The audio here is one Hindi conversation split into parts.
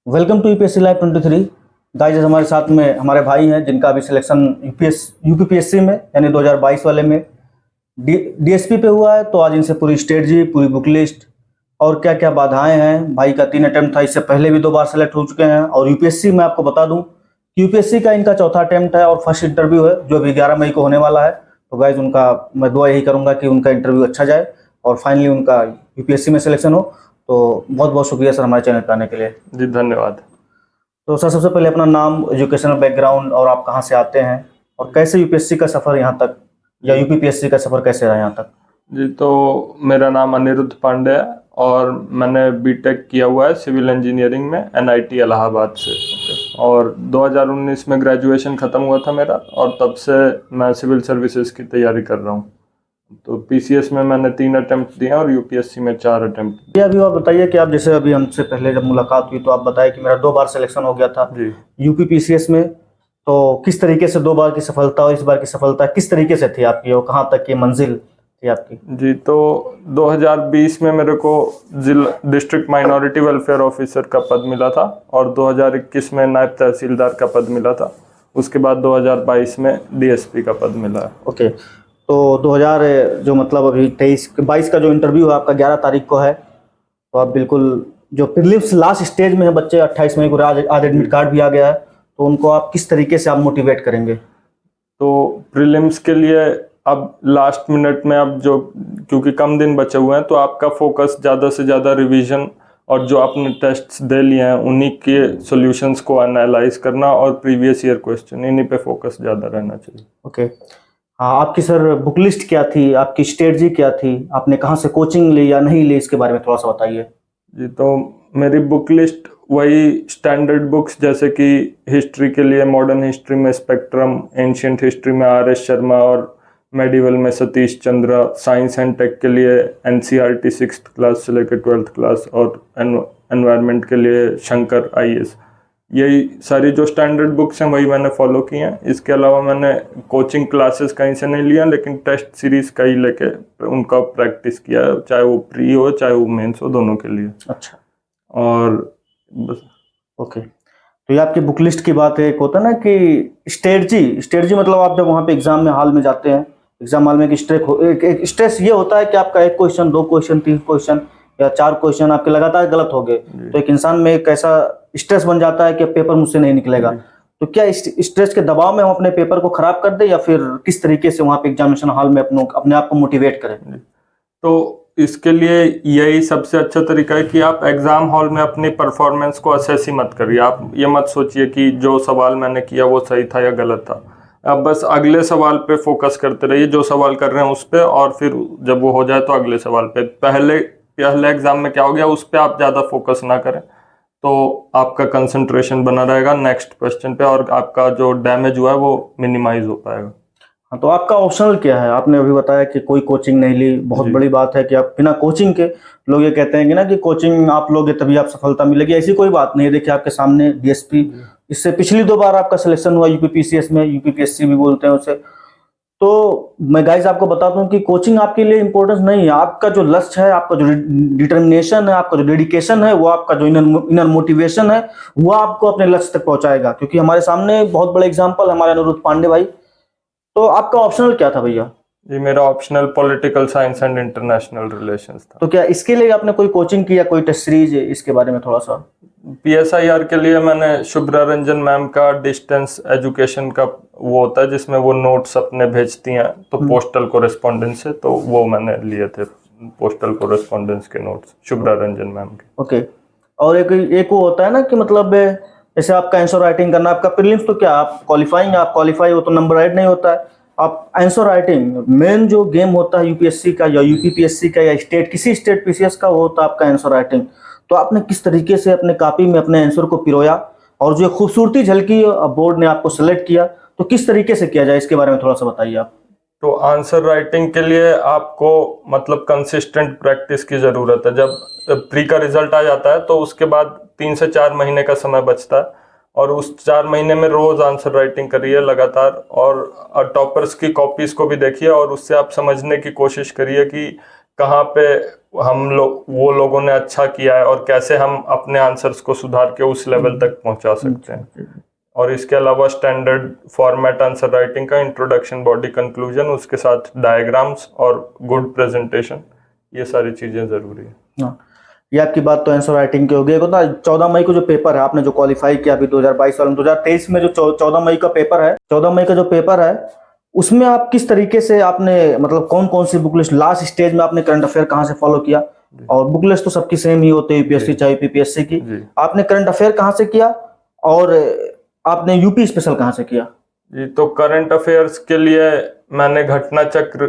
Welcome to UPSC live 23। Guys हमारे साथ में हमारे भाई हैं जिनका अभी सिलेक्शन यूपीपीएससी में यानी 2022 वाले में डीएसपी पे हुआ है। तो आज इनसे पूरी स्ट्रेटजी, पूरी बुक लिस्ट और क्या क्या बाधाएं हैं। भाई का 3 अटेम्प्ट था, इससे पहले भी 2 बार सेलेक्ट हो चुके हैं। और यूपीएससी में आपको बता दूं कि यूपीएससी का इनका चौथा अटेम्प्ट है और फर्स्ट इंटरव्यू है जो अभी 11 मई को होने वाला है। तो गाइज उनका मैं दुआ यही करूंगा कि उनका इंटरव्यू अच्छा जाए और फाइनली उनका यूपीएससी में सिलेक्शन हो। तो बहुत बहुत शुक्रिया सर हमारे चैनल पे आने के लिए। जी धन्यवाद। तो सर सबसे पहले अपना नाम, एजुकेशनल बैकग्राउंड और आप कहाँ से आते हैं और कैसे यूपीएससी का सफ़र यहाँ तक या यूपीपीएससी का सफ़र कैसे रहा यहाँ तक? जी तो मेरा नाम अनिरुद्ध पांडे है और मैंने बीटेक किया हुआ है सिविल इंजीनियरिंग में एनआईटी इलाहाबाद से। और 2019 में ग्रेजुएशन ख़त्म हुआ था मेरा और तब से मैं सिविल सर्विसेज की तैयारी कर रहा हूँ। तो पीसीएस में मैंने 3 अटेम्प्ट दिए और यूपीएससी में 4 अटेम्प्ट। ये अभी आप बताइए कि आप जैसे अभी हमसे पहले जब मुलाकात हुई तो आप बताए कि मेरा 2 बार सिलेक्शन हो गया था जी यूपीपीसीएस में। तो किस तरीके से 2 बार की सफलता और इस बार की सफलता किस तरीके से थी आपकी और कहाँ तक की मंजिल थी आपकी? जी तो 2020 में मेरे को जिला डिस्ट्रिक्ट माइनॉरिटी वेलफेयर ऑफिसर का पद मिला था और 2021 में नायब तहसीलदार का पद मिला था। उसके बाद 2022 में डीएसपी का पद मिला है। ओके, तो 2000 जो मतलब अभी 23-22 का जो इंटरव्यू है आपका 11 तारीख को है। तो आप बिल्कुल जो प्रीलिम्स लास्ट स्टेज में है बच्चे, 28 मई को आज एडमिट कार्ड भी आ गया है। तो उनको आप किस तरीके से आप मोटिवेट करेंगे? तो प्रीलिम्स के लिए अब लास्ट मिनट में अब जो क्योंकि कम दिन बचे हुए हैं तो आपका फोकस ज़्यादा से ज़्यादा रिवीजन और जो आपने टेस्ट्स दे लिए हैं उन्हीं के सॉल्यूशंस को एनालाइज करना और प्रीवियस ईयर क्वेश्चन इन्हीं पे फोकस ज़्यादा रहना चाहिए। ओके, हाँ, आपकी सर बुक लिस्ट क्या थी, आपकी स्ट्रेटजी क्या थी, आपने कहाँ से कोचिंग ली या नहीं ली, इसके बारे में थोड़ा सा बताइए। जी तो मेरी बुक लिस्ट वही स्टैंडर्ड बुक्स जैसे कि हिस्ट्री के लिए मॉडर्न हिस्ट्री में स्पेक्ट्रम, एंशियंट हिस्ट्री में आर.एस. शर्मा और मेडिवल में Satish Chandra, science and tech के लिए एनसीईआरटी 6th क्लास से लेकर 12th क्लास और एनवायरनमेंट के लिए शंकर आईएएस। यही सारी जो स्टैंडर्ड बुक्स हैं वही मैंने फॉलो की हैं। इसके अलावा मैंने कोचिंग क्लासेस कहीं से नहीं लिया लेकिन टेस्ट सीरीज का ही लेके उनका प्रैक्टिस किया, चाहे वो प्री हो चाहे वो मेंस हो, दोनों के लिए। अच्छा, और बस। ओके, तो ये आपकी बुक लिस्ट की बात है। एक होता है ना कि स्ट्रेटजी मतलब आप जब वहाँ पे एग्जाम में हॉल में जाते हैं, एग्जाम हॉल में एक स्ट्रेस ये होता है कि आपका 1 क्वेश्चन, 2 क्वेश्चन, 3 क्वेश्चन या 4 क्वेश्चन आपके लगातार गलत हो गए तो एक इंसान में एक ऐसा स्ट्रेस बन जाता है कि पेपर मुझसे नहीं निकलेगा। तो क्या इस स्ट्रेस के दबाव में हम अपने पेपर को खराब कर दें या फिर किस तरीके से वहाँ पे एग्जामिनेशन हॉल में अपने आप को मोटिवेट करें? तो इसके लिए यही सबसे अच्छा तरीका है कि आप एग्जाम हॉल में अपनी परफॉर्मेंस को असेस ही मत करिए। आप ये मत सोचिए कि जो सवाल मैंने किया वो सही था या गलत था। आप बस अगले सवाल पे फोकस करते रहिए, जो सवाल कर रहे हैं उस पे, और फिर जब वो हो जाए तो अगले सवाल पे। पहले एग्जाम में क्या हो गया उस पे आप ज़्यादा फोकस ना करें तो आपका कंसंट्रेशन बना रहेगा नेक्स्ट क्वेश्चन पे और आपका जो डैमेज हुआ है वो मिनिमाइज हो पाएगा। हाँ, तो आपका ऑप्शनल क्या है? आपने अभी बताया कि कोई कोचिंग नहीं ली। बहुत बड़ी बात है कि आप बिना कोचिंग के, लोग ये कहते हैं कि ना कि कोचिंग आप लोगे तभी आप सफलता मिलेगी, ऐसी कोई बात नहीं है। देखिए आपके सामने डीएसपी, इससे पिछली 2 बार आपका सिलेक्शन हुआ यूपीपीसीएस में, यूपीपीएससी भी बोलते हैं उसे। तो मैं गाइज आपको बताता हूँ कि कोचिंग आपके लिए इंपॉर्टेंस नहीं है। आपका जो लक्ष्य है, आपका जो डिटर्मिनेशन है, आपका जो डेडिकेशन है, वो आपका जो इनर मोटिवेशन है, वो आपको अपने लक्ष्य तक पहुंचाएगा। क्योंकि हमारे सामने बहुत बड़ा एग्जाम्पल हमारे अनिरुद्ध पांडे भाई। तो आपका ऑप्शनल क्या था भैया? जी मेरा optional political science and international relations था। तो क्या इसके लिए आपने कोई कोचिंग की या कोई टेस्ट सीरीज, इसके बारे में थोड़ा सा? पीएसआईआर के लिए मैंने शुभ्रा रंजन मैम का डिस्टेंस एजुकेशन का वो होता है जिसमें वो नोट्स अपने भेजती हैं तो पोस्टल कोरेस्पॉन्डेंस से, तो वो मैंने लिए थे पोस्टल कोरेस्पॉन्डेंस के नोट्स शुभ्रा रंजन मैम के। ओके, और एक वो होता है ना कि मतलब जैसे आपका आंसर राइटिंग करना, आपका प्रीलिम्स तो क्या आप क्वालिफाइंग, आप क्वालिफाई हो तो नंबर ऐड नहीं होता है। आप आंसर राइटिंग, मेन जो गेम होता है यूपीएससी का या यूपीपीएससी का या किसी स्टेट पीसीएस का, वो होता है आपका आंसर राइटिंग। तो आपने किस तरीके से अपने कॉपी में अपने आंसर को पिरोया और जो खूबसूरती झलकी बोर्ड ने आपको सेलेक्ट किया, तो किस तरीके से किया जाए, इसके बारे में थोड़ा सा बताइए आप। तो आंसर राइटिंग के लिए आपको मतलब कंसिस्टेंट प्रैक्टिस की ज़रूरत है। जब प्री का रिजल्ट आ जाता है तो उसके बाद 3 से 4 महीने का समय बचता है और उस 4 महीने में रोज़ आंसर राइटिंग करिए लगातार और टॉपर्स की कॉपीज़ को भी देखिए और उससे आप समझने की कोशिश करिए कि कहाँ पे हम लोग वो लोगों ने अच्छा किया है और कैसे हम अपने आंसर्स को सुधार के उस लेवल तक पहुंचा सकते हैं। और इसके अलावा स्टैंडर्ड फॉर्मेट आंसर राइटिंग का, इंट्रोडक्शन, बॉडी कंक्लूजन, उसके साथ डायग्राम्स और गुड प्रेजेंटेशन, ये सारी चीजें जरूरी है। हाँ, ये आपकी बात तो आंसर राइटिंग की हो गई। ना 14 मई को जो पेपर है, आपने जो क्वालिफाई किया अभी 2022 वाले में, 2023 में जो 14 मई का पेपर है, 14 मई का जो पेपर है, उसमें आप किस तरीके से आपने मतलब कौन कौन सी बुक लिस्ट, लास्ट स्टेज में आपने करंट अफेयर कहाँ से फॉलो किया? और बुक लिस्ट तो सबकी सेम ही होती है, यूपीएससी चाहे यूपीपीएससी की। आपने करंट अफेयर कहाँ से किया और आपने यूपी स्पेशल कहाँ से किया? जी, तो करंट अफेयर्स के लिए मैंने घटना चक्र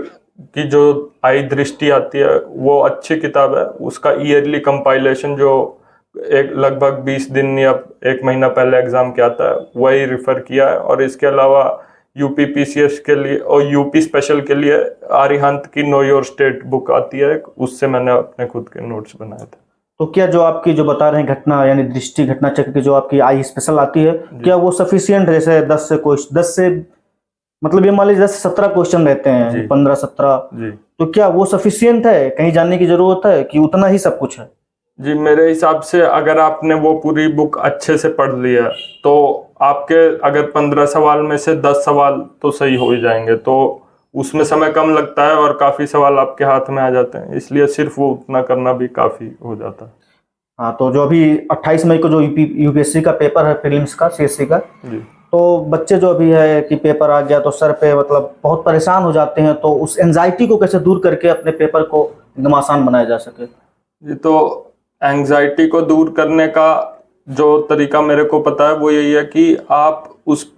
की जो आई दृष्टि आती है वो अच्छी किताब है, उसका ईयरली कंपाइलेशन जो एक लगभग 20 दिन या 1 महीना पहले एग्जाम के आता है, वही रिफर किया है। और इसके अलावा यूपी पीसीएस के लिए और यूपी स्पेशल के लिए आरिहंत की नो योर स्टेट बुक आती है, उससे मैंने अपने खुद के नोट्स बनाए थे। तो क्या जो आपकी जो बता रहे हैं घटना यानी दृष्टि घटना चक्र की जो आपकी आई स्पेशल आती है, क्या वो सफिशियंट है? जैसे 10 से मतलब ये मान लीजिए 10 से 17 क्वेश्चन रहते हैं, 15-17, तो क्या वो सफिशियंट है? कहीं जानने की जरूरत है कि उतना ही सब कुछ है? जी, मेरे हिसाब से अगर आपने वो पूरी बुक अच्छे से पढ़ लिया तो आपके अगर 15 सवाल में से 10 सवाल तो सही हो ही जाएंगे, तो उसमें समय कम लगता है और काफी सवाल आपके हाथ में आ जाते हैं, इसलिए सिर्फ वो उतना करना भी काफी हो जाता है। हाँ, तो जो अभी 28 मई को जो यूपीएससी का पेपर है, प्रीलिम्स का, सीएससी का, तो बच्चे जो अभी है कि पेपर आ गया तो सर पे मतलब बहुत परेशान हो जाते हैं, तो उस एंजाइटी को कैसे दूर करके अपने पेपर को एकदम आसान बनाया जा सके? जी, तो एंजाइटी को दूर करने का जो तरीका मेरे को पता है वो यही है कि आप उस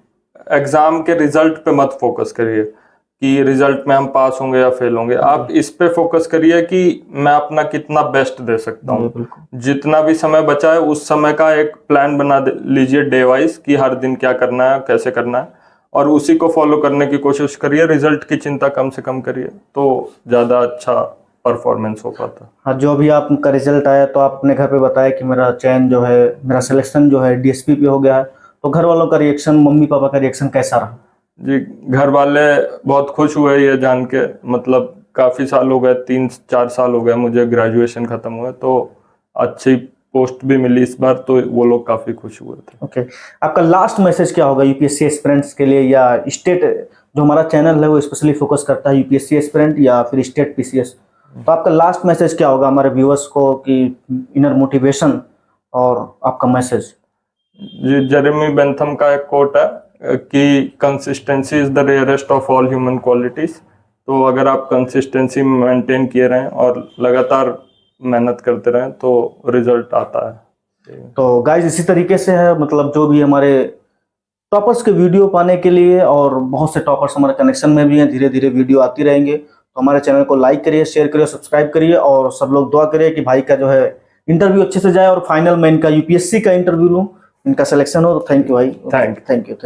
एग्जाम के रिजल्ट पे मत फोकस करिए कि रिजल्ट में हम पास होंगे या फेल होंगे। आप इस पे फोकस करिए कि मैं अपना कितना बेस्ट दे सकता हूँ। जितना भी समय बचा है उस समय का एक प्लान बना लीजिए डे वाइज कि हर दिन क्या करना है, कैसे करना है, और उसी को फॉलो करने की कोशिश करिए। रिजल्ट की चिंता कम से कम करिए तो ज़्यादा अच्छा परफॉर्मेंस हो पाता। हाँ, जो अभी आपका रिजल्ट आया तो आप अपने घर पे बताया कि मेरा चयन जो है, मेरा सिलेक्शन जो है डीएसपी पे हो गया है, तो घर वालों का रिएक्शन, मम्मी पापा का रिएक्शन कैसा रहा? जी, घर वाले बहुत खुश हुए ये जान के। मतलब काफ़ी साल हो गए, 3-4 साल हो गए मुझे ग्रेजुएशन ख़त्म हुए, तो अच्छी पोस्ट भी मिली इस बार, तो वो लोग काफ़ी खुश हुए थे। ओके, आपका लास्ट मैसेज क्या होगा यूपीएससी एस्पिरेंट्स के लिए, या स्टेट, जो हमारा चैनल है वो स्पेशली फोकस करता है यूपीएससी एस्पिरेंट या फिर स्टेट पीसीएस, तो आपका लास्ट मैसेज क्या होगा हमारे व्यूअर्स को कि इनर मोटिवेशन और आपका मैसेज? जी, जेरेमी बेंथम का एक कोट है कि consistency is the rarest of all human qualities. तो अगर आप कंसिस्टेंसी मेंटेन किए रहें और लगातार मेहनत करते रहें तो रिजल्ट आता है। तो गाइज इसी तरीके से है, मतलब जो भी हमारे टॉपर्स के वीडियो पाने के लिए, और बहुत से टॉपर्स हमारे कनेक्शन में भी हैं, धीरे धीरे वीडियो आती रहेंगे, तो हमारे चैनल को लाइक करिए, शेयर करिए, सब्सक्राइब करिए, और सब लोग दुआ करिए कि भाई का जो है इंटरव्यू अच्छे से जाए और फाइनल में इनका यूपीएससी का इंटरव्यू लूँ, इनका सिलेक्शन हो। तो थैंक यू भाई, थैंक यू।